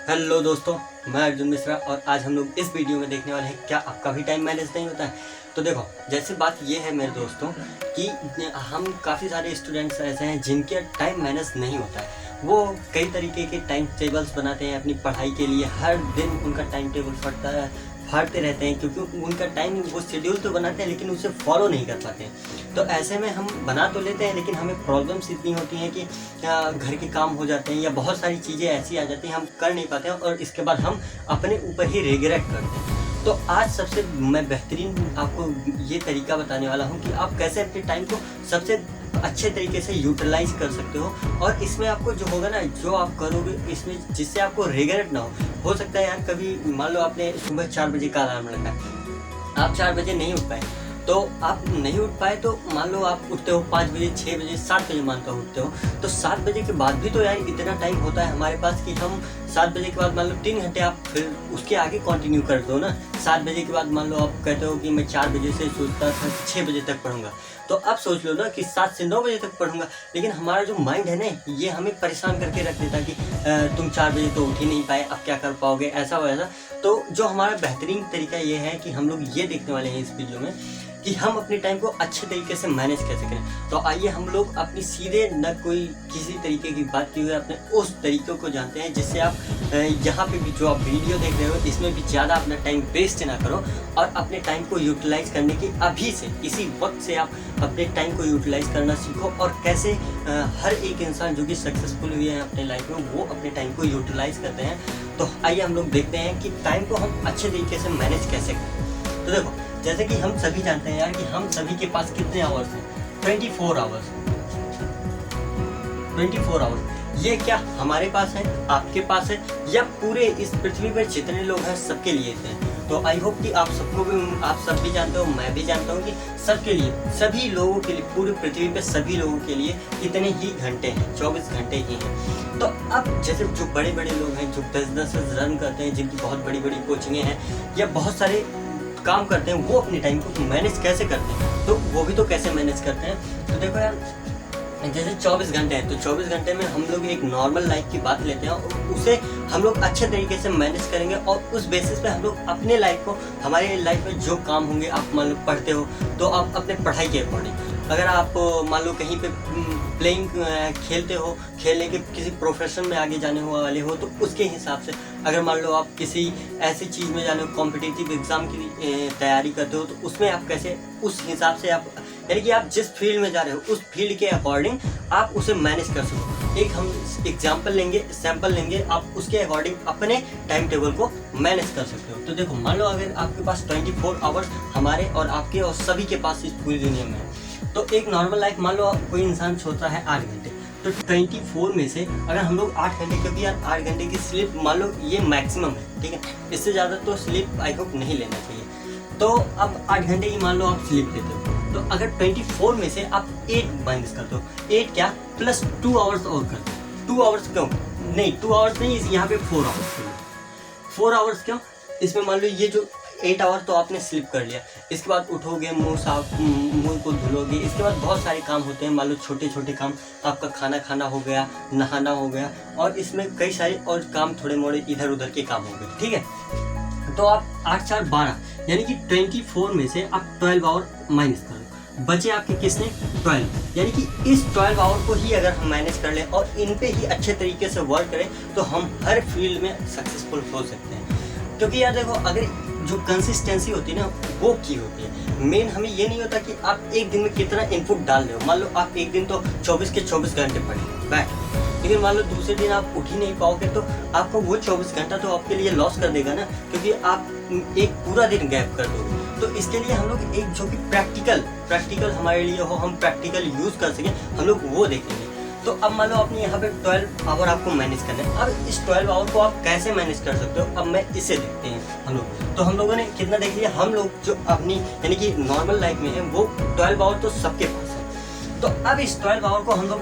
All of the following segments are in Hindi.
हेलो दोस्तों, मैं अर्जुन मिश्रा और आज हम लोग इस वीडियो में देखने वाले हैं क्या आपका भी टाइम मैनेज नहीं होता है। तो देखो, जैसे बात ये है मेरे दोस्तों कि हम काफ़ी सारे स्टूडेंट्स ऐसे हैं जिनके टाइम मैनेज नहीं होता है। वो कई तरीके के टाइम टेबल्स बनाते हैं अपनी पढ़ाई के लिए, हर दिन उनका टाइम टेबल फाड़ते रहते हैं क्योंकि उनका टाइम वो शेड्यूल तो बनाते हैं लेकिन उसे फॉलो नहीं कर पाते हैं। तो ऐसे में हम बना तो लेते हैं लेकिन हमें प्रॉब्लम्स इतनी होती हैं कि घर के काम हो जाते हैं या बहुत सारी चीज़ें ऐसी आ जाती हैं हम कर नहीं पाते हैं और इसके बाद हम अपने ऊपर ही रिग्रेट करते हैं। तो आज सबसे मैं बेहतरीन आपको ये तरीका बताने वाला हूँ कि आप कैसे अपने टाइम को सबसे अच्छे तरीके से यूटिलाइज कर सकते हो और इसमें आपको जो होगा ना, जो आप करोगे इसमें जिससे आपको रिग्रेट ना हो सकता है यार कभी मान लो आपने सुबह 4 बजे का अलार्म लगा, आप 4 बजे नहीं उठ पाए, तो आप नहीं उठ पाए तो मान लो आप उठते हो 5 बजे, 6 बजे, 7 बजे मानता हो उठते हो, तो 7 बजे के बाद भी तो यार इतना टाइम होता है हमारे पास कि हम 7 बजे के बाद मान लो 3 घंटे आप फिर उसके आगे कंटिन्यू कर दो ना। 7 बजे के बाद मान लो आप कहते हो कि मैं 4 बजे से सोचता था 6 बजे तक पढ़ूंगा, तो आप सोच लो ना कि 7 से 9 बजे तक पढ़ूंगा। लेकिन हमारा जो माइंड है ना, ये हमें परेशान करके रख देता कि तुम 4 बजे तो उठ ही नहीं पाए, अब क्या कर पाओगे, ऐसा वैसा। तो जो हमारा बेहतरीन तरीका ये है कि हम लोग ये देखने वाले हैं इस वीडियो में कि हम अपने टाइम को अच्छे तरीके से मैनेज कैसे करें। तो आइए हम लोग अपनी सीधे न कोई किसी तरीके की बात की हुई अपने उस तरीक़ों को जानते हैं जिससे आप यहाँ पे भी जो आप वीडियो देख रहे हो इसमें भी ज़्यादा अपना टाइम वेस्ट ना करो और अपने टाइम को यूटिलाइज करने की अभी से इसी वक्त से आप अपने टाइम को यूटिलाइज करना सीखो और कैसे हर एक इंसान जो कि सक्सेसफुल हुए हैं अपने लाइफ में वो अपने टाइम को यूटिलाइज करते हैं। तो आइए हम लोग देखते हैं कि टाइम को हम अच्छे तरीके से मैनेज कैसे करें। तो देखो, जैसे कि हम सभी जानते हैं यार कि हम सभी के पास कितने आवर्स हैं, 24 आवर्स। 24 आवर्स ये क्या हमारे पास है, आपके पास है या पूरे इस पृथ्वी पर जितने लोग हैं सबके लिए थे। तो आई होप कि आप सब भी जानते हो, मैं भी जानता हूँ कि सबके लिए, सभी लोगों के लिए, पूरी पृथ्वी पे सभी लोगों के लिए कितने ही घंटे हैं, 24 घंटे ही हैं। तो अब जैसे जो बड़े बड़े लोग हैं जो 10-10 रन करते हैं, जिनकी बहुत बड़ी बड़ी कोचिंगें हैं या बहुत सारे काम करते हैं, वो अपने टाइम को मैनेज कैसे करते हैं, तो वो भी तो कैसे मैनेज करते हैं। तो देखो यार, जैसे 24 घंटे हैं तो 24 घंटे में हम लोग एक नॉर्मल लाइफ की बात लेते हैं और उसे हम लोग अच्छे तरीके से मैनेज करेंगे और उस बेसिस पे हम लोग अपने लाइफ को, हमारे लाइफ में जो काम होंगे, आप मान लो पढ़ते हो तो आप अपने पढ़ाई के अकॉर्डिंग, अगर आप मान लो कहीं पे प्लेइंग खेलते हो, खेलने के किसी प्रोफेशन में आगे जाने वाले हो तो उसके हिसाब से, अगर मान लो आप किसी ऐसी चीज़ में जाने हो, कॉम्पिटिटिव एग्ज़ाम की तैयारी करते हो तो उसमें आप कैसे, उस हिसाब से आप, यानी कि आप जिस फील्ड में जा रहे हो उस फील्ड के अकॉर्डिंग आप उसे मैनेज कर सको। एक हम एग्जाम्पल लेंगे, सैम्पल लेंगे, आप उसके अकॉर्डिंग अपने टाइम टेबल को मैनेज कर सकते हो। तो देखो, मान लो अगर आपके पास 24 आवर्स हमारे और आपके और सभी के पास इस पूरी दुनिया में है, तो एक नॉर्मल लाइफ मान लो कोई इंसान सोता है 8 घंटे, तो 24 में से अगर हम लोग 8 घंटे, क्योंकि यार 8 घंटे की स्लीप मान लो ये मैक्सिमम है, ठीक है, इससे ज़्यादा तो स्लीप आई होप नहीं लेना चाहिए। तो अब 8 घंटे की मान लो आप स्लीप लेते हो, तो अगर 24 में से आप 8 माइनस कर दो, 8 क्या प्लस 2 आवर्स और कर दो। 2 आवर्स क्यों नहीं, 2 आवर्स नहीं, यहाँ पे 4 आवर्स। 4 आवर्स क्यों, इसमें मान लो ये जो 8 आवर तो आपने स्लिप कर लिया, इसके बाद उठोगे, मुंह को धुलोगे, इसके बाद बहुत सारे काम होते हैं, मान लो छोटे छोटे काम, आपका खाना खाना हो गया, नहाना हो गया, और इसमें कई सारे और काम थोड़े मोड़े इधर उधर के काम हो गए, ठीक है। तो आप 8 4 12 यानी कि 24 में से आप 12 आवर माइनस कर लो, बचे आपके किसने 12, यानी कि इस 12 आवर को ही अगर हम मैनेज कर लें और इन पे ही अच्छे तरीके से वर्क करें तो हम हर फील्ड में सक्सेसफुल हो सकते हैं। क्योंकि यार देखो, अगर जो कंसिस्टेंसी होती है ना वो की होती है, मेन हमें ये नहीं होता कि आप एक दिन में कितना इनपुट डाल रहे हो। मान लो आप एक दिन तो 24 के 24 घंटे पढ़े बैठ, लेकिन मान लो दूसरे दिन आप उठ ही नहीं पाओगे तो आपको वो 24 घंटा तो आपके लिए लॉस कर देगा ना, क्योंकि आप एक पूरा दिन गैप कर दोगे। तो इसके लिए हम लोग एक जो कि प्रैक्टिकल हमारे लिए हो, हम प्रैक्टिकल यूज़ कर सकें, हम लोग वो देखेंगे। तो अब मान लो आपने यहाँ पे 12 आवर आपको मैनेज करना है। अब इस 12 आवर को आप कैसे मैनेज कर सकते हो, अब मैं इसे देखते हैं हम लोग। तो हम लोगों ने कितना देख लिया, हम लोग जो अपनी यानी कि नॉर्मल लाइफ में है वो 12 आवर तो सबके पास है। तो अब इस 12 आवर को हम लोग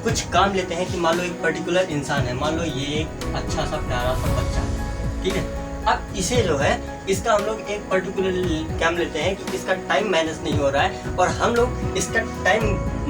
कुछ काम लेते हैं कि मान लो एक पर्टिकुलर इंसान है, मान लो ये एक अच्छा सा प्यारा सा बच्चा है, ठीक है। अब इसे जो है, इसका हम लोग एक पर्टिकुलर काम लेते हैं कि इसका टाइम मैनेज नहीं हो रहा है और हम लोग इसका टाइम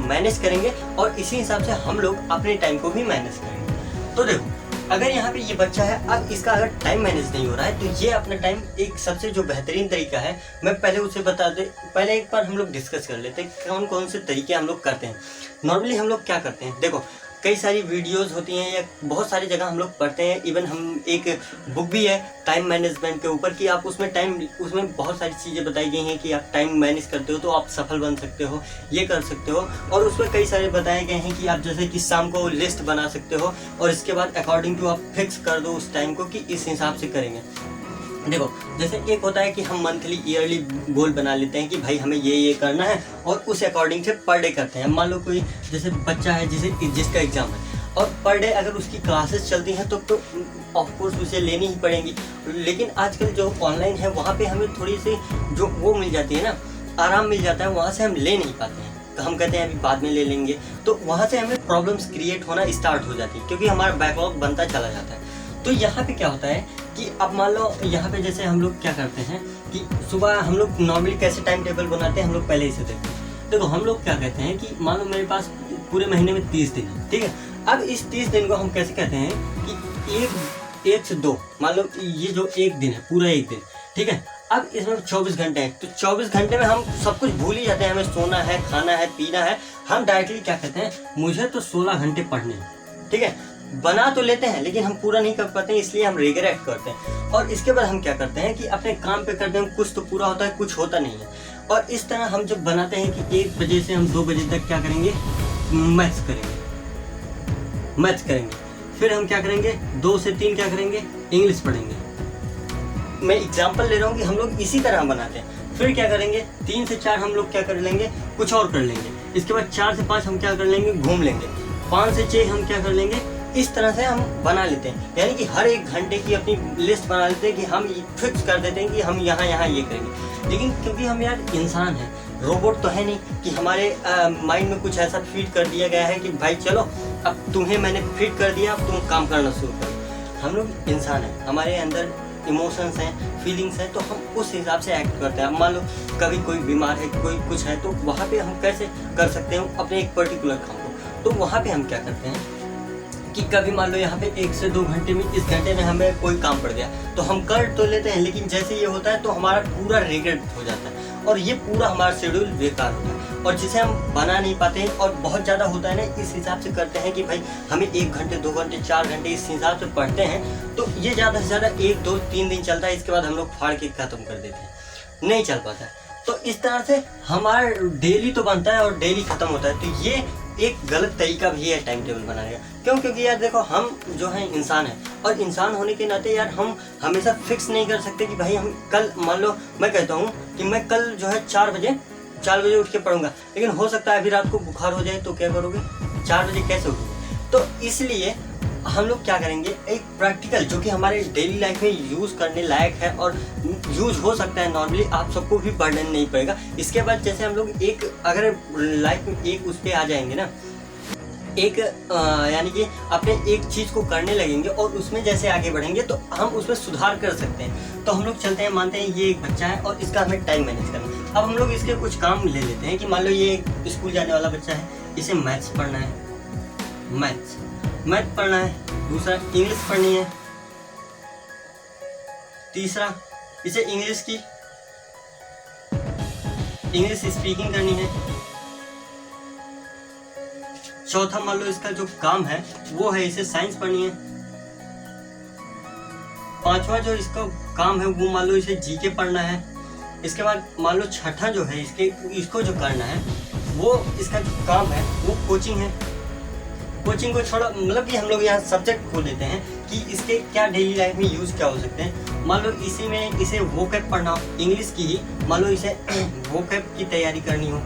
मैनेज करेंगे और इसी हिसाब से हम लोग अपने टाइम को भी मैनेज करेंगे। तो देखो, अगर यहाँ पे ये बच्चा है, अब इसका अगर टाइम मैनेज नहीं हो रहा है, तो ये अपना टाइम एक सबसे जो बेहतरीन तरीका है, मैं पहले उसे बता दे, पहले एक बार हम लोग डिस्कस कर लेते हैं कौन कौन से तरीके हम लोग करते हैं। नॉर्मली हम लोग क्या करते हैं, देखो कई सारी वीडियोस होती हैं या बहुत सारी जगह हम लोग पढ़ते हैं, इवन हम एक बुक भी है टाइम मैनेजमेंट के ऊपर कि आप उसमें बहुत सारी चीज़ें बताई गई हैं कि आप टाइम मैनेज करते हो तो आप सफल बन सकते हो, ये कर सकते हो। और उसमें कई सारे बताए गए हैं कि आप जैसे कि शाम को लिस्ट बना सकते हो और इसके बाद अकॉर्डिंग टू आप फिक्स कर दो उस टाइम को कि इस हिसाब से करेंगे। देखो जैसे एक होता है कि हम मंथली ईयरली गोल बना लेते हैं कि भाई हमें ये करना है और उस अकॉर्डिंग से पर डे करते हैं। मान लो कोई जैसे बच्चा है जिसका एग्जाम है और पर डे अगर उसकी क्लासेस चलती हैं तो ऑफकोर्स उसे लेनी ही पड़ेंगी। लेकिन आजकल जो ऑनलाइन है वहाँ पे हमें थोड़ी सी जो वो मिल जाती है ना, आराम मिल जाता है, वहाँ से हम ले नहीं पाते हैं, तो हम कहते हैं अभी बाद में ले लेंगे, तो वहाँ से हमें प्रॉब्लम्स क्रिएट होना स्टार्ट हो जाती है क्योंकि हमारा बैकलॉग बनता चला जाता है। तो यहाँ पे क्या होता है कि अब मान लो यहाँ पे जैसे हम लोग क्या करते हैं कि सुबह हम लोग नॉर्मली कैसे टाइम टेबल बनाते हैं, हम लोग पहले ही से देखते हैं। देखो हम लोग क्या कहते हैं कि मान लो मेरे पास पूरे महीने में 30 दिन है, ठीक है। अब इस 30 दिन को हम कैसे कहते हैं कि एक से दो, मान लो ये जो एक दिन है पूरा एक दिन, ठीक है। अब इसमें 24 घंटे हैं, तो 24 घंटे में हम सब कुछ भूल ही जाते हैं, हमें सोना है, खाना है, पीना है। हम डायरेक्टली क्या कहते हैं, मुझे तो 16 घंटे पढ़ने हैं, ठीक है। बना तो लेते हैं लेकिन हम पूरा नहीं कर पाते हैं, इसलिए हम रिग्रेट करते हैं। और इसके बाद हम क्या करते हैं कि अपने काम पे करते हैं, कुछ तो पूरा होता है, कुछ होता नहीं है। और इस तरह हम जब बनाते हैं कि 1 बजे से हम 2 बजे तक क्या करेंगे, मैथ्स करेंगे। फिर हम क्या करेंगे, 2 से 3 क्या करेंगे, इंग्लिश पढ़ेंगे। मैं एग्जाम्पल ले रहा हूँ कि हम लोग इसी तरह बनाते हैं। फिर क्या करेंगे, 3 से 4 हम लोग क्या कर लेंगे, कुछ और कर लेंगे। इसके बाद 4 से 5 हम क्या कर लेंगे, घूम लेंगे। 5 से 6 हम क्या कर लेंगे, इस तरह से हम बना लेते हैं। यानी कि हर एक घंटे की अपनी लिस्ट बना लेते हैं कि हम फिक्स कर देते हैं कि हम यहाँ ये करेंगे। लेकिन क्योंकि हम यार इंसान हैं, रोबोट तो है नहीं कि हमारे माइंड में कुछ ऐसा फीड कर दिया गया है कि भाई चलो अब तुम्हें मैंने फीड कर दिया, अब तुम काम करना शुरू करो। हम लोग इंसान हैं, हमारे अंदर इमोशंस हैं, फीलिंग्स हैं, तो हम उस हिसाब से एक्ट करते हैं। मान लो कभी कोई बीमार है, कोई कुछ है, तो वहाँ पे हम कैसे कर सकते हैं अपने एक पर्टिकुलर काम को। तो वहाँ पे हम क्या करते हैं कि कभी मान लो यहाँ पे 1 से 2 घंटे में, इस घंटे में हमें कोई काम पड़ गया तो हम कर तो लेते हैं, लेकिन जैसे ये होता है तो हमारा पूरा रिग्रेट हो जाता है और ये पूरा हमारा शेड्यूल बेकार होता है और जिसे हम बना नहीं पाते हैं। और बहुत ज़्यादा होता है ना, इस हिसाब से करते हैं कि भाई हमें 1 घंटे 2 घंटे 4 घंटे इस हिसाब से पढ़ते हैं, तो ये ज़्यादा से ज़्यादा 1 2 3 दिन चलता है, इसके बाद हम लोग फाड़ के ख़त्म कर देते हैं, नहीं चल पाता है। तो इस तरह से हमारा डेली तो बनता है और डेली ख़त्म होता है। तो ये एक गलत तरीका भी है टाइम टेबल बनाने का। क्यों? क्योंकि यार देखो हम जो है इंसान है और इंसान होने के नाते यार हम हमेशा फिक्स नहीं कर सकते कि भाई हम कल, मान लो मैं कहता हूँ कि मैं कल जो है 4 बजे उठ के पढ़ूंगा, लेकिन हो सकता है अभी रात को बुखार हो जाए, तो क्या करोगे, 4 बजे कैसे उठोगे। तो इसलिए हम लोग क्या करेंगे, एक प्रैक्टिकल जो कि हमारे डेली लाइफ में यूज़ करने लायक है और यूज हो सकता है, नॉर्मली आप सबको भी बर्डन नहीं पड़ेगा। इसके बाद जैसे हम लोग एक अगर लाइफ में एक उस पर आ जाएंगे ना, एक यानी कि अपने एक चीज़ को करने लगेंगे और उसमें जैसे आगे बढ़ेंगे तो हम उसमें सुधार कर सकते हैं। तो हम लोग चलते हैं, मानते हैं ये एक बच्चा है और इसका हमें टाइम मैनेज करना है। अब हम लोग इसके कुछ काम ले लेते हैं कि मान लो ये स्कूल जाने वाला बच्चा है, इसे मैथ्स पढ़ना है, मैथ पढ़ना है, दूसरा इंग्लिश पढ़नी है, तीसरा इसे इंग्लिश स्पीकिंग करनी है, चौथा मान लो इसका जो काम है वो है इसे साइंस पढ़नी है, पांचवा जो इसका काम है वो मान लो इसे जीके पढ़ना है। इसके बाद मान लो छठा जो है इसको जो करना है वो इसका जो काम है वो कोचिंग है। कोचिंग को छोड़ा, मतलब कि हम लोग यहाँ सब्जेक्ट खोल लेते हैं कि इसके क्या डेली लाइफ में यूज़ क्या हो सकते हैं। मान लो इसी में इसे वोकैब पढ़ना हो, इंग्लिश की ही, मान लो इसे वोकैब की तैयारी करनी हो,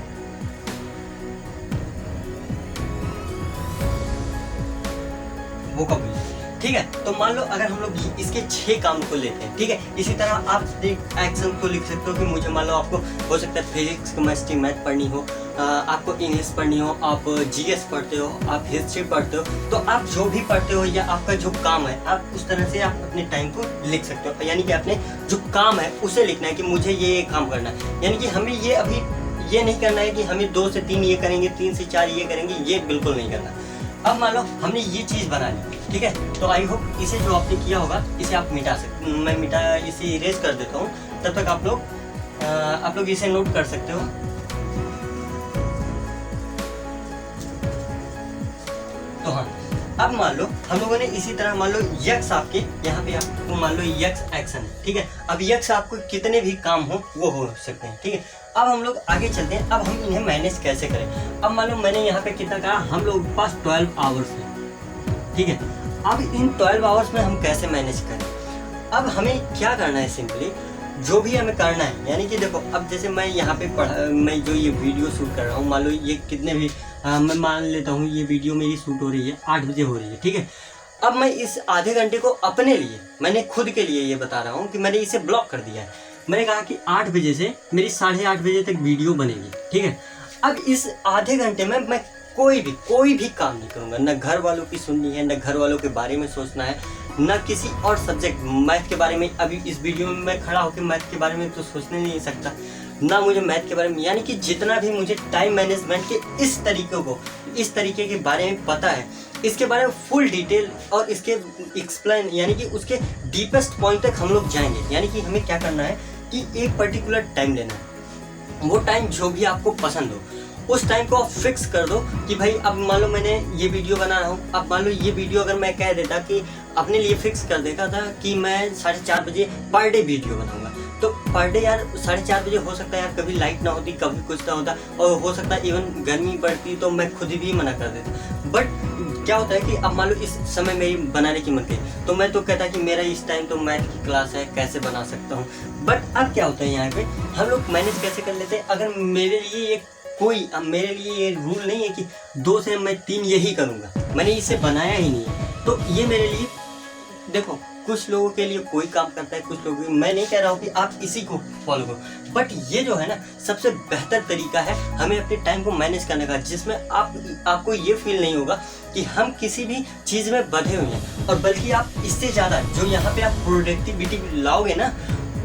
वोकैब, ठीक है। तो मान लो अगर हम लोग इसके 6 काम को लेते हैं, ठीक है। इसी तरह आप एक एक्शन को लिख सकते हो कि मुझे, मान लो आपको हो सकता है फिजिक्स केमिस्ट्री मैथ पढ़नी हो, आपको इंग्लिश पढ़नी हो, आप जीएस पढ़ते हो, आप हिस्ट्री पढ़ते हो, तो आप जो भी पढ़ते हो या आपका जो काम है आप उस तरह से आप अपने टाइम को लिख सकते हो। यानी कि अपने जो काम है उसे लिखना है कि मुझे ये काम करना है। यानी कि हमें ये अभी ये नहीं करना है कि हमें 2 से 3 ये करेंगे, 3 से 4 ये करेंगे, ये बिल्कुल नहीं करना। अब मान लो हमने ये चीज़ बना ली, ठीक है। तो आई होप इसे जो आपने किया होगा इसे आप मिटा सकते, मैं इसे इरेज कर देता हूँ, तब तक आप लोग इसे नोट कर सकते हो। तो हाँ, अब मान लो हम लोगों ने इसी तरह मान लो यक्स आपके यहाँ पे आपको मान लो यक्स एक्शन है, ठीक है। अब यक्स आपको कितने भी काम हो वो हो सकते हैं, ठीक है। अब हम लोग आगे चलते हैं, अब हम इन्हें मैनेज कैसे करें। अब मान लो मैंने यहाँ पे कितना कहा, हम लोग के पास 12 आवर्स है, ठीक है। अब इन 12 आवर्स में हम कैसे मैनेज करें। अब हमें क्या करना है, सिंपली जो भी हमें करना है, यानी कि देखो अब जैसे मैं यहाँ पे मैं जो ये वीडियो शूट कर रहा हूँ, मान लो ये कितने भी मैं मान लेता हूँ ये वीडियो मेरी शूट हो रही है 8 बजे हो रही है, ठीक है। अब मैं इस आधे घंटे को अपने लिए, मैंने खुद के लिए ये बता रहा हूँ कि मैंने इसे ब्लॉक कर दिया है। मैंने कहा कि 8 बजे से मेरी 8:30 बजे तक वीडियो बनेगी, ठीक है। अब इस आधे घंटे में मैं कोई भी काम नहीं करूँगा, न घर वालों की सुननी है, न घर वालों के बारे में सोचना है, न किसी और सब्जेक्ट मैथ के बारे में। अभी इस वीडियो में मैं खड़ा होकर मैथ के बारे में तो सोचने नहीं सकता, ना मुझे मैथ के बारे में, यानी कि जितना भी मुझे टाइम मैनेजमेंट के इस तरीके के बारे में पता है, इसके बारे में फुल डिटेल और इसके एक्सप्लेन, यानी कि उसके डीपेस्ट पॉइंट तक हम लोग जाएंगे। यानी कि हमें क्या करना है कि एक पर्टिकुलर टाइम लेना है, वो टाइम जो भी आपको पसंद हो उस टाइम को आप फिक्स कर दो कि भाई अब मान लो मैंने ये वीडियो बना रहा हूँ। अब मान लो ये वीडियो अगर मैं कह देता कि अपने लिए फिक्स कर देता था कि मैं 4:30 बजे पर डे वीडियो बनाऊंगा, तो पर डे यार 4:30 बजे हो सकता है यार कभी लाइट ना होती, कभी कुछ ना होता, और हो सकता है इवन गर्मी पड़ती तो मैं खुद भी मना कर देता। बट क्या होता है कि अब मान लो इस समय मेरी बनाने की मन गई तो मैं तो कहता कि मेरा इस टाइम तो मैथ की क्लास है, कैसे बना सकता हूँ। बट अब क्या होता है यहाँ पे हम लोग मैनेज कैसे कर लेते हैं। अगर मेरे लिए मेरे लिए ये रूल नहीं है कि 2 से मैं 3 यही करूँगा, मैंने इसे बनाया ही नहीं है, तो ये मेरे लिए देखो कुछ लोगों के लिए कोई काम करता है, कुछ लोगों, मैं नहीं कह रहा हूँ कि आप इसी को फॉलो करो, बट ये जो है ना सबसे बेहतर तरीका है हमें अपने टाइम को मैनेज करने का, जिसमें आपको ये फील नहीं होगा कि हम किसी भी चीज़ में बंधे हुए हैं, और बल्कि आप इससे ज़्यादा जो यहाँ पे आप प्रोडक्टिविटी लाओगे ना,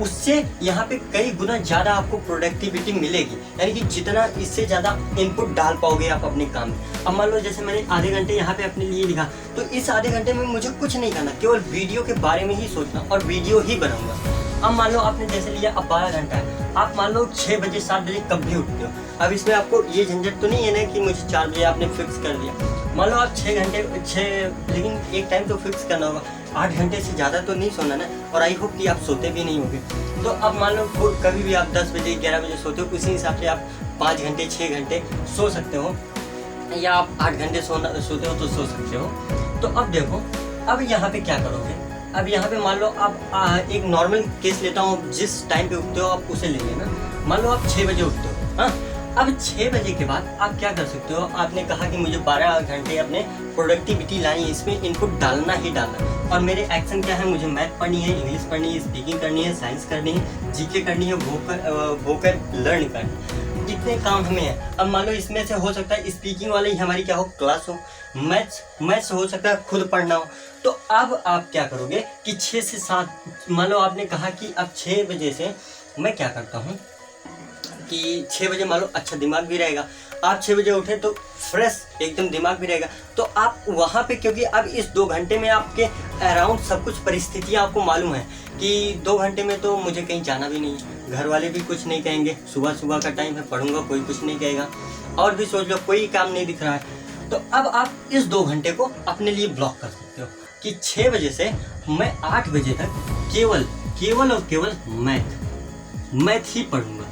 उससे यहाँ पे कई गुना ज़्यादा आपको प्रोडक्टिविटी मिलेगी। यानी कि जितना इससे ज़्यादा इनपुट डाल पाओगे आप अपने काम में। अब मान लो जैसे मैंने आधे घंटे यहाँ पे अपने लिए लिखा, तो इस आधे घंटे में मुझे कुछ नहीं करना, केवल वीडियो के बारे में ही सोचना और वीडियो ही बनाऊंगा। अब मान लो आपने जैसे लिया, अब 12 घंटा है, आप मान लो 6 बजे 7 बजे कब भी उठते हो। अब इसमें आपको ये झंझट तो नहीं है ना कि मुझे 4 बजे आपने फिक्स कर दिया। मान लो आप 6 घंटे, लेकिन एक टाइम तो फिक्स करना होगा, 8 घंटे से ज़्यादा तो नहीं सोना ना, और आई होप कि आप सोते भी नहीं होगे। तो अब मान लो कभी भी आप 10 बजे 11 बजे सोते हो, उसी हिसाब से आप 5 घंटे 6 घंटे सो सकते हो, या आप 8 घंटे सोते हो तो सो सकते हो। तो अब देखो, अब यहाँ पे क्या करोगे। अब यहाँ पे मान लो आप एक नॉर्मल केस लेता हूँ, जिस टाइम पे उठते हो आप उसे ले लेना। मान लो आप 6 बजे उठते हो, हाँ। अब 6 बजे के बाद आप क्या कर सकते हो, आपने कहा कि मुझे 12 घंटे अपने प्रोडक्टिविटी लानी है, इसमें इनपुट डालना ही डालना, और मेरे एक्शन क्या है, मुझे मैथ पढ़नी है, इंग्लिश पढ़नी है, स्पीकिंग करनी है, साइंस करनी है, जीके करनी है, वोकल लर्न करनी है, इतने काम हमें है। अब मान लो इसमें से हो सकता है स्पीकिंग वाले ही हमारी क्या हो, क्लास हो, मैथ्स हो सकता है खुद पढ़ना हो। तो अब आप क्या करोगे कि 6 से 7, मान लो आपने कहा कि अब 6 बजे से मैं क्या करता हूँ कि 6 बजे मान लो अच्छा दिमाग भी रहेगा, आप 6 बजे उठे तो फ्रेश एकदम दिमाग भी रहेगा। तो आप वहाँ पे, क्योंकि अब इस 2 घंटे में आपके अराउंड सब कुछ परिस्थितियाँ आपको मालूम है कि 2 घंटे में तो मुझे कहीं जाना भी नहीं है, घर वाले भी कुछ नहीं कहेंगे, सुबह का टाइम है, पढ़ूंगा कोई कुछ नहीं कहेगा, और भी सोच लो कोई काम नहीं दिख रहा है। तो अब आप इस 2 घंटे को अपने लिए ब्लॉक कर सकते हो कि 6 बजे से मैं 8 बजे तक केवल और केवल मैथ ही पढ़ूंगा।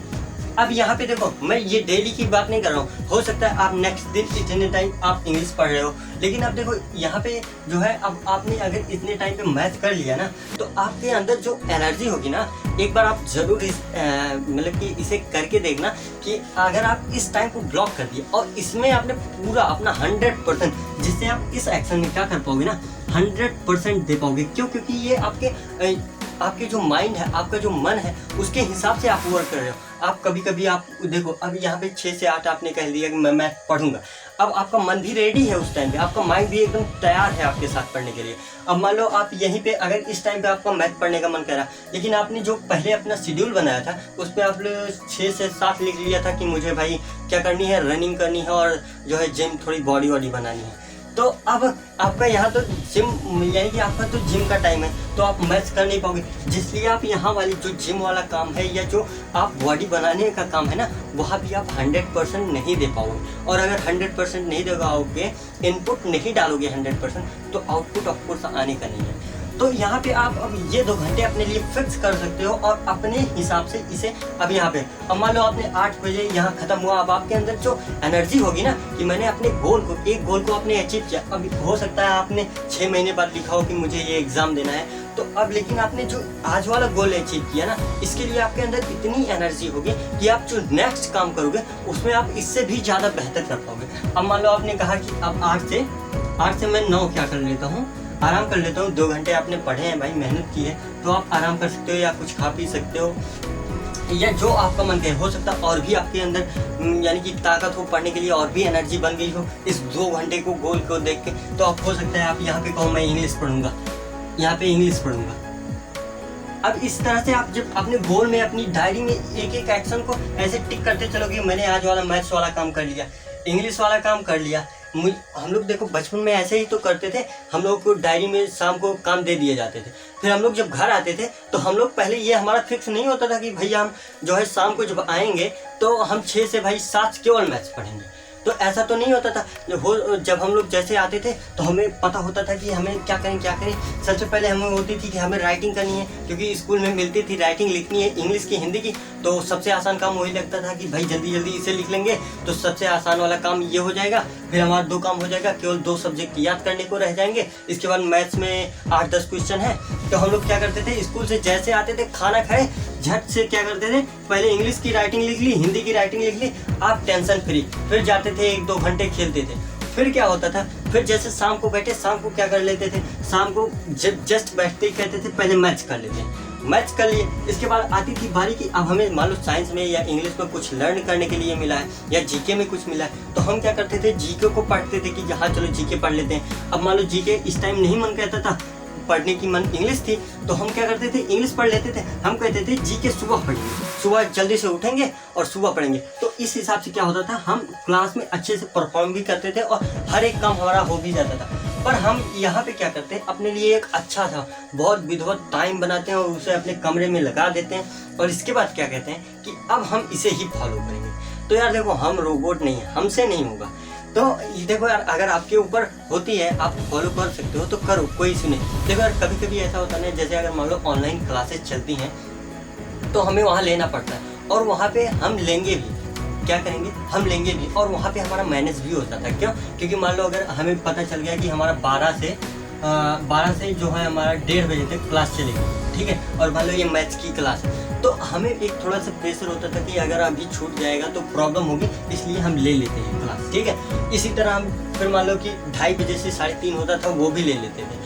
अब यहाँ पे देखो, मैं ये डेली की बात नहीं कर रहा हूँ, हो सकता है आप नेक्स्ट दिन इतने टाइम आप इंग्लिश पढ़ रहे हो, लेकिन अब देखो यहाँ पे जो है, अब आपने अगर इतने टाइम पे मैथ कर लिया ना, तो आपके अंदर जो एनर्जी होगी ना, एक बार आप जरूर मतलब कि इसे करके देखना कि अगर आप इस टाइम को ब्लॉक कर दिया और इसमें आपने पूरा अपना 100%, जिससे आप इस एक्शन में क्या कर पाओगे ना, 100% दे पाओगे। क्यों? क्योंकि ये आपके जो माइंड है, आपका जो मन है, उसके हिसाब से आप वर्क कर रहे हो। आप कभी आप देखो, अब यहाँ पे 6 से 8 आपने कह दिया कि मैं मैथ पढ़ूंगा, अब आपका मन भी रेडी है उस टाइम पे, आपका माइंड भी एकदम तैयार है आपके साथ पढ़ने के लिए। अब मान लो आप यहीं पे, अगर इस टाइम पे आपका मैथ पढ़ने का मन कर रहा, लेकिन आपने जो पहले अपना शेड्यूल बनाया था उसमें आपने 6 से 7 लिख लिया था कि मुझे भाई क्या करनी है, रनिंग करनी है और जो है जिम, थोड़ी बॉडी बनानी है। तो अब आपका यहाँ तो जिम यानी कि आपका तो जिम का टाइम है, तो आप मैथ्स कर नहीं पाओगे, जिसलिए आप यहाँ वाली जो जिम वाला काम है या जो आप बॉडी बनाने का काम है ना, वहाँ भी आप 100% नहीं दे पाओगे। और अगर 100% नहीं दे पाओगे, इनपुट नहीं डालोगे 100%, तो आउटपुट ऑफकोर्स आने का नहीं है। तो यहाँ पे आप अब ये 2 घंटे अपने लिए फिक्स कर सकते हो और अपने हिसाब से इसे अब यहाँ पे अब मान लो आपने 8 बजे यहाँ खत्म हुआ, अब आपके अंदर जो एनर्जी होगी ना कि मैंने अपने एक गोल को आपने अचीव किया। अब हो सकता है आपने 6 महीने बाद लिखा हो कि मुझे ये एग्जाम देना है, तो अब लेकिन आपने जो आज वाला गोल अचीव किया ना, इसके लिए आपके अंदर इतनी एनर्जी होगी कि आप जो नेक्स्ट काम करोगे उसमें आप इससे भी ज़्यादा बेहतर कर पाओगे। अब मान लो आपने कहा कि अब 8 से मैं 9 क्या कर लेता हूँ, आराम कर लेता हूँ। 2 घंटे आपने पढ़े हैं भाई, मेहनत की है, तो आप आराम कर सकते हो या कुछ खा पी सकते हो या जो आपका मन करे। हो सकता है और भी आपके अंदर यानी कि ताकत हो पढ़ने के लिए, और भी एनर्जी बन गई हो इस 2 घंटे को गोल को देख के, तो आप हो सकता है आप यहाँ पे कहो मैं इंग्लिश पढ़ूंगा, यहाँ पे इंग्लिश पढ़ूंगा। अब इस तरह से आप जब अपने गोल में अपनी डायरी में एक एक एक्शन को ऐसे टिक करते चलोगे, मैंने आज वाला मैथ्स वाला काम कर लिया, इंग्लिश वाला काम कर लिया। हम लोग देखो बचपन में ऐसे ही तो करते थे, हम लोग को डायरी में शाम को काम दे दिए जाते थे। फिर हम लोग जब घर आते थे तो हम लोग पहले ये हमारा फिक्स नहीं होता था कि भैया हम जो है शाम को जब आएंगे तो हम 6 से भाई 7 केवल मैथ्स पढ़ेंगे। तो ऐसा तो नहीं होता था। जब हम लोग जैसे आते थे तो हमें पता होता था कि हमें क्या करें। सबसे पहले हमें होती थी कि हमें राइटिंग करनी है, क्योंकि स्कूल में मिलती थी राइटिंग लिखनी है, इंग्लिश की हिंदी की। तो सबसे आसान काम वही लगता था कि भाई जल्दी जल्दी इसे लिख लेंगे तो सबसे आसान वाला काम ये हो जाएगा। फिर हमारा 2 काम हो जाएगा, केवल 2 सब्जेक्ट याद करने को रह जाएंगे। इसके बाद मैथ्स में 8-10 क्वेश्चन है। तो हम लोग क्या करते थे, स्कूल से जैसे आते थे खाना खाए झट से क्या करते थे, पहले इंग्लिश की राइटिंग लिख ली, हिंदी की राइटिंग लिख ली, आप टेंशन फ्री। फिर जाते थे 1-2 घंटे खेलते थे। फिर क्या होता था, फिर जैसे शाम को बैठे, शाम को क्या कर लेते थे, शाम को जब जस्ट बैठते ही कहते थे पहले मैथ्स कर लेते हैं। मैथ्स कर लिए, इसके बाद आती थी बारी की अब हमें मान लो साइंस में या इंग्लिश में कुछ लर्न करने के लिए मिला है या जीके में कुछ मिला है, तो हम क्या करते थे, जीके को पढ़ते थे कि हाँ चलो जीके पढ़ लेते हैं। अब मान लो जीके इस टाइम नहीं मन कहता था, पढ़ने की मन इंग्लिश थी, तो हम क्या करते थे, इंग्लिश पढ़ लेते थे। हम कहते थे जीके सुबह पढ़ेंगे, सुबह जल्दी से उठेंगे और सुबह पढ़ेंगे। तो इस हिसाब से क्या होता था, हम क्लास में अच्छे से परफॉर्म भी करते थे और हर एक काम हमारा हो भी जाता था। पर हम यहाँ पे क्या करते हैं, अपने लिए एक अच्छा था बहुत विधिवत टाइम बनाते हैं और उसे अपने कमरे में लगा देते हैं। और इसके बाद क्या कहते हैं कि अब हम इसे ही फॉलो करेंगे। तो यार देखो, हम रोबोट नहीं है, हमसे नहीं होगा। तो देखो यार, अगर आपके ऊपर होती है, आप फॉलो कर सकते हो तो करो, कोई इशू नहीं। देखो यार, कभी कभी ऐसा होता है, जैसे अगर मान लो ऑनलाइन क्लासेस चलती हैं तो हमें वहाँ लेना पड़ता है और वहाँ पे हम लेंगे भी, क्या करेंगे, हम लेंगे भी और वहाँ पे हमारा मैनेज भी होता था। क्यों? क्योंकि मान लो अगर हमें पता चल गया कि हमारा 12 से जो है हमारा 1:30 बजे तक क्लास चलेगी, ठीक है, और मान लो ये मैथ्स की क्लास है, तो हमें एक थोड़ा सा प्रेशर होता था कि अगर अभी छूट जाएगा तो प्रॉब्लम होगी, इसलिए हम ले लेते हैं क्लास, ठीक है। इसी तरह हम फिर मान लो कि 2:30 बजे से 3:30 होता था, वो भी ले लेते थे।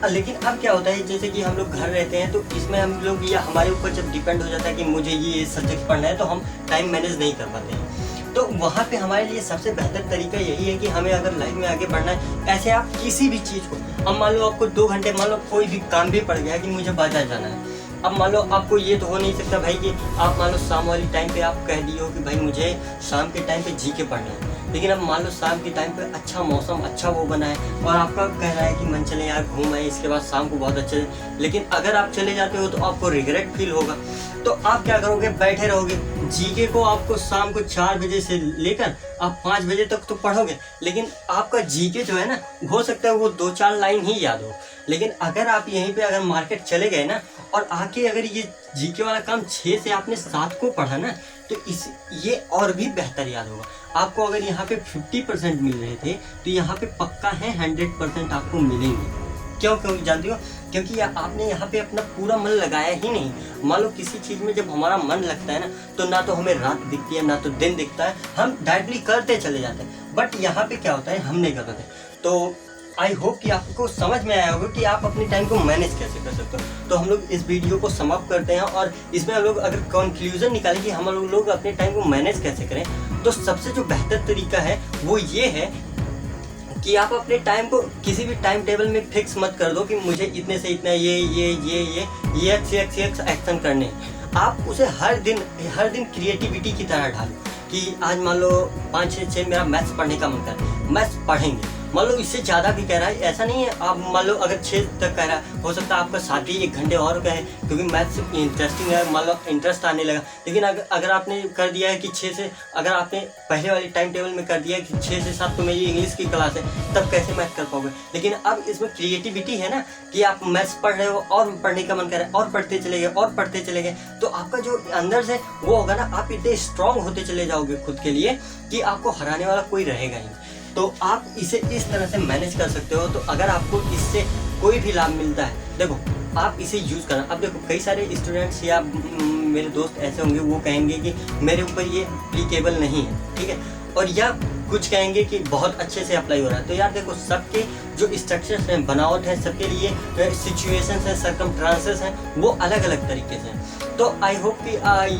लेकिन अब क्या होता है, जैसे कि हम लोग घर रहते हैं तो इसमें हम लोग या हमारे ऊपर जब डिपेंड हो जाता है कि मुझे ये सब्जेक्ट पढ़ना है, तो हम टाइम मैनेज नहीं कर पाते हैं। तो वहाँ पे हमारे लिए सबसे बेहतर तरीका यही है कि हमें अगर लाइफ में आगे बढ़ना है, ऐसे आप किसी भी चीज़ को, अब मान लो आपको 2 घंटे, मान लो कोई भी काम भी पड़ गया कि मुझे बाजार जाना है। अब मान लो आपको ये तो हो नहीं सकता भाई कि आप मान लो शाम वाली टाइम पे आप कह दिए हो कि भाई मुझे शाम के टाइम पे जीके पढ़ना है, लेकिन अब मान लो शाम के टाइम पे अच्छा मौसम, अच्छा वो बना है और आपका कह रहा है कि मन चले यार घूम आए, इसके बाद शाम को बहुत अच्छे, लेकिन अगर आप चले जाते हो तो आपको रिग्रेट फील होगा। तो आप क्या करोगे, बैठे रहोगे। जीके को आपको शाम को 4 बजे से लेकर आप 5 बजे तक तो पढ़ोगे, लेकिन आपका जीके जो है ना, हो सकता है वो 2-4 लाइन ही याद हो। लेकिन अगर आप यहीं पे अगर मार्केट चले गए ना और आके अगर ये जीके वाला काम 6 से आपने 7 को पढ़ा ना, तो ये और भी बेहतर याद होगा आपको। अगर यहाँ पे 50% मिल रहे थे तो यहाँ पे पक्का है 100% आपको मिलेंगे। क्यों जानती हो? क्योंकि आपने यहाँ पे अपना पूरा मन लगाया ही नहीं। मान लो किसी चीज़ में जब हमारा मन लगता है ना, तो ना तो हमें रात दिखती है ना तो दिन दिखता है, हम डायरेक्टली करते चले जाते हैं। बट यहाँ पे क्या होता है, हम नहीं करते। तो आई होप कि आपको समझ में आया होगा कि आप अपने टाइम को मैनेज कैसे कर सकते हो। तो हम लोग इस वीडियो को समाप्त करते हैं और इसमें हम लोग अगर कंक्लूजन निकालें कि हम लोग अपने टाइम को मैनेज कैसे करें, तो सबसे जो बेहतर तरीका है वो ये है कि आप अपने टाइम को किसी भी टाइम टेबल में फिक्स मत कर दो कि मुझे इतने से इतना ये एक्शन करने। आप उसे हर दिन क्रिएटिविटी की तरह ढालो कि आज मान लो 5-6 मेरा मैथ्स पढ़ने का मन कर, मैथ्स पढ़ेंगे। मान लो इससे ज़्यादा भी कह रहा है, ऐसा नहीं है। आप मान लो अगर 6 तक कह रहा है, हो सकता है आपका साथ ही 1 घंटे और कहे, क्योंकि मैथ्स इंटरेस्टिंग है, मान लो इंटरेस्ट आने लगा। लेकिन अगर आपने कर दिया है कि 6 से, अगर आपने पहले वाली टाइम टेबल में कर दिया है कि 6 से 7 तो मेरी इंग्लिश की क्लास है, तब कैसे मैथ कर पाओगे। लेकिन अब इसमें क्रिएटिविटी है ना, कि आप मैथ्स पढ़ रहे हो और पढ़ने का मन कर रहा है और पढ़ते चले गए और पढ़ते चले गए, तो आपका जो अंदर से वो होगा ना, आप इतने स्ट्रांग होते चले जाओगे खुद के लिए कि आपको हराने वाला कोई रहेगा ही। तो आप इसे इस तरह से मैनेज कर सकते हो। तो अगर आपको इससे कोई भी लाभ मिलता है, देखो आप इसे यूज़ करना। अब देखो कई सारे स्टूडेंट्स या मेरे दोस्त ऐसे होंगे, वो कहेंगे कि मेरे ऊपर ये एप्लीकेबल नहीं है, ठीक है, और या कुछ कहेंगे कि बहुत अच्छे से अप्लाई हो रहा है। तो यार देखो, सबके जो स्ट्रक्चर्स हैं, बनावट है, सबके लिए सिचुएशंस हैं, सर्कमस्टांसेस हैं, वो अलग अलग तरीके से हैं। तो आई होप कि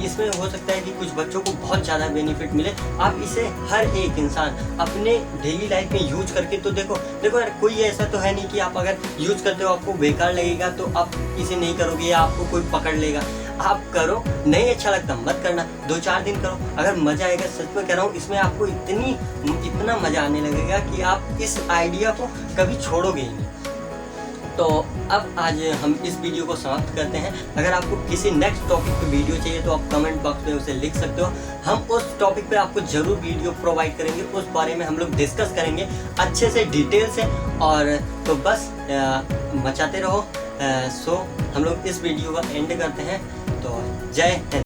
इसमें हो सकता है कि कुछ बच्चों को बहुत ज़्यादा बेनिफिट मिले। आप इसे हर एक इंसान अपने डेली लाइफ में यूज करके, तो देखो यार, कोई ऐसा तो है नहीं कि आप अगर यूज करते हो आपको बेकार लगेगा तो आप इसे नहीं करोगे या आपको कोई पकड़ लेगा। आप करो, नहीं अच्छा लगता मत करना, 2-4 दिन करो, अगर मजा आएगा, सच में कह रहा हूँ, इसमें आपको इतना मजा आने लगेगा कि आप इस आइडिया को कभी छोड़ोगे ही नहीं। तो अब आज हम इस वीडियो को समाप्त करते हैं। अगर आपको किसी नेक्स्ट टॉपिक पे वीडियो चाहिए तो आप कमेंट बॉक्स में उसे लिख सकते हो। हम उस टॉपिक पे आपको जरूर वीडियो प्रोवाइड करेंगे, उस बारे में हम लोग डिस्कस करेंगे अच्छे से, डिटेल से। और तो बस मचाते रहो। सो हम लोग इस वीडियो का एंड करते हैं। तो जय हिंद।